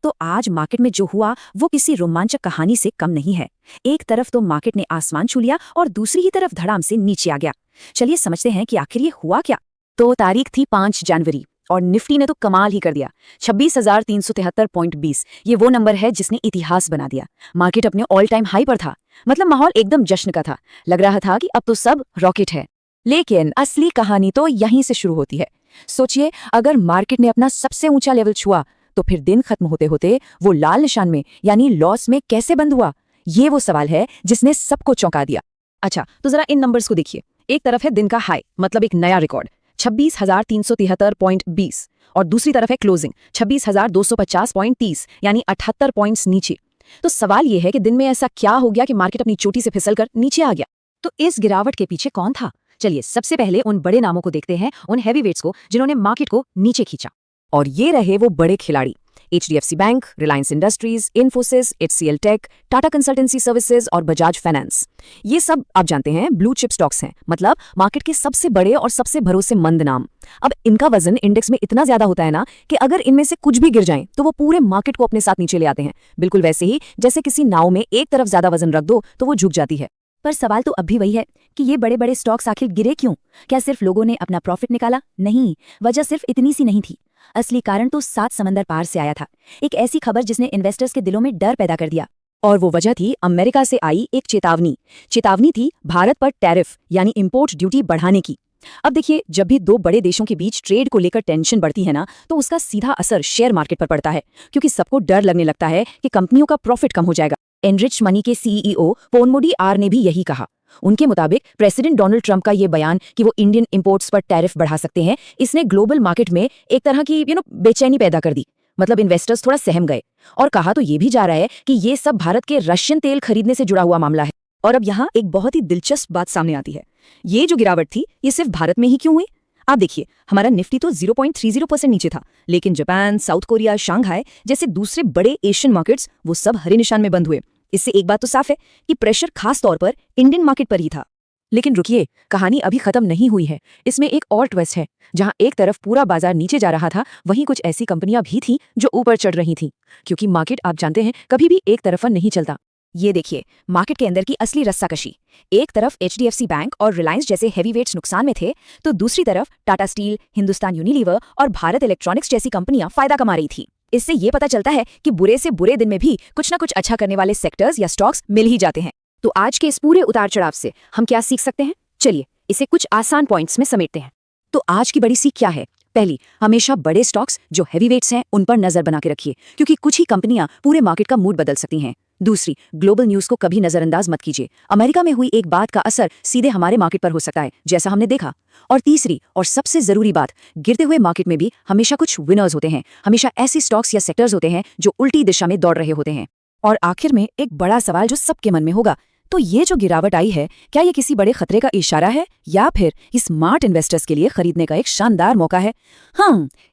तो आज मार्केट में जो हुआ वो किसी रोमांचक कहानी से कम नहीं है। एक तरफ तो मार्केट ने आसमान छू लिया और दूसरी ही तरफ धड़ाम से नीचे आ गया। चलिए समझते हैं कि आखिर ये हुआ क्या। तो तारीख थी 5 जनवरी और निफ्टी ने तो कमाल ही कर दिया। 26,373.20 ये वो नंबर है जिसने इतिहास बना दिया। मार्केट अपने ऑल टाइम हाई पर था। मतलब माहौल एकदम जश्न का था। लग रहा था कि अब तो सब रॉकेट है। लेकिन असली कहानी तो यहीं से शुरू होती है। सोचिए, अगर मार्केट ने अपना सबसे ऊंचा लेवल छुआ तो फिर दिन खत्म होते होते वो लाल निशान में यानी लॉस में कैसे बंद हुआ? ये वो सवाल है जिसने सबको चौंका दिया। अच्छा, तो जरा इन नंबर्स को देखिए। एक तरफ है दिन का हाई, मतलब एक नया रिकॉर्ड 26,373.20 और दूसरी तरफ है क्लोजिंग 26,250.30 यानी 78 पॉइंट्स नीचे। तो सवाल यह है कि दिन में ऐसा क्या हो गया कि मार्केट अपनी चोटी से फिसलकर नीचे आ गया? तो इस गिरावट के पीछे कौन था? चलिए सबसे पहले उन बड़े नामों को देखते हैं, उन हैवीवेट्स को जिन्होंने मार्केट को नीचे खींचा। और ये रहे वो बड़े खिलाड़ी, HDFC bank, Reliance industries, Infosys, HCL tech, Tata consultancy services और बजाज फाइनेंस। ये सब आप जानते हैं ब्लू चिप स्टॉक्स हैं, मतलब मार्केट के सबसे बड़े और सबसे भरोसेमंद नाम। अब इनका वजन इंडेक्स में इतना ज्यादा होता है ना कि अगर इनमें से कुछ भी गिर जाए तो वो पूरे मार्केट को अपने साथ नीचे ले आते हैं। बिल्कुल वैसे ही जैसे किसी नाव में एक तरफ ज्यादा वजन रख दो तो वो झुक जाती है। पर सवाल तो अब भी वही है कि ये बड़े बड़े स्टॉक्स आखिर गिरे क्यों? क्या सिर्फ लोगों ने अपना प्रॉफिट निकाला? नहीं, वजह सिर्फ इतनी सी नहीं थी। असली कारण तो 7 समंदर पार से आया था। एक ऐसी खबर जिसने इन्वेस्टर्स के दिलों में डर पैदा कर दिया। और वो वजह थी अमेरिका से आई एक चेतावनी थी भारत पर टैरिफ यानी इंपोर्ट ड्यूटी बढ़ाने की। अब देखिए, जब भी दो बड़े देशों के बीच ट्रेड को लेकर टेंशन बढ़ती है ना, तो उसका सीधा असर शेयर मार्केट पर पड़ता है, क्योंकि सबको डर लगने लगता है कि कंपनियों का प्रॉफिट कम हो जाएगा। एनरिच मनी के CEO पोनमुडी आर ने भी यही कहा। उनके मुताबिक प्रेसिडेंट डोनाल्ड ट्रंप का ये बयान कि वो इंडियन इंपोर्ट्स पर टैरिफ बढ़ा सकते हैं, इसने ग्लोबल मार्केट में एक तरह की बेचैनी पैदा कर दी। मतलब इन्वेस्टर्स थोड़ा सहम गए। और कहा तो ये भी जा रहा है कि ये सब भारत के रशियन तेल खरीदने से जुड़ा हुआ मामला है। और अब यहाँ एक बहुत ही दिलचस्प बात सामने आती है। ये जो गिरावट थी ये सिर्फ भारत में ही क्यों हुई? आप देखिए, हमारा निफ्टी तो 0.30% नीचे था, लेकिन जापान, साउथ कोरिया, शंघाई जैसे दूसरे बड़े एशियन मार्केट्स वो सब हरे निशान में बंद हुए। इससे एक बात तो साफ है कि प्रेशर खास तौर पर इंडियन मार्केट पर ही था। लेकिन रुकिए, कहानी अभी खत्म नहीं हुई है। इसमें एक और ट्विस्ट है। जहां एक तरफ पूरा बाजार नीचे जा रहा था, वहीं कुछ ऐसी कंपनियां भी थीं जो ऊपर चढ़ रही थीं, क्योंकि मार्केट आप जानते हैं कभी भी एक तरफा नहीं चलता। ये देखिए मार्केट के अंदर की असली रस्साकशी। एक तरफ HDFC बैंक और रिलायंस जैसे हैवीवेट्स नुकसान में थे, तो दूसरी तरफ टाटा स्टील, हिंदुस्तान यूनिलीवर और भारत इलेक्ट्रॉनिक्स जैसी कंपनियां फायदा कमा रही थी। इससे ये पता चलता है कि बुरे से बुरे दिन में भी कुछ ना कुछ अच्छा करने वाले सेक्टर्स या स्टॉक्स मिल ही जाते हैं। तो आज के इस पूरे उतार चढ़ाव से हम क्या सीख सकते हैं? चलिए इसे कुछ आसान पॉइंट्स में समेटते हैं। तो आज की बड़ी सीख क्या है? पहली, हमेशा बड़े स्टॉक्स जो हैवीवेट्स हैं उन पर नजर बना के रखिए, क्योंकि कुछ ही कंपनियां पूरे मार्केट का मूड बदल सकती हैं। दूसरी, ग्लोबल न्यूज को कभी नजरअंदाज मत कीजिए। अमेरिका में हुई एक बात का असर सीधे हमारे मार्केट पर हो सकता है, जैसा हमने देखा। और तीसरी और सबसे जरूरी बात, गिरते हुए मार्केट में भी हमेशा कुछ विनर्स होते हैं। हमेशा ऐसे स्टॉक्स या सेक्टर्स होते हैं जो उल्टी दिशा में दौड़ रहे होते हैं। और आखिर में एक बड़ा सवाल जो सबके मन में होगा, तो ये जो गिरावट आई है, क्या ये किसी बड़े खतरे का इशारा है या फिर स्मार्ट इन्वेस्टर्स के लिए खरीदने का एक शानदार मौका है?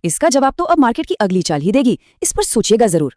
इसका जवाब तो अब मार्केट की अगली चाल ही देगी। इस पर सोचिएगा जरूर।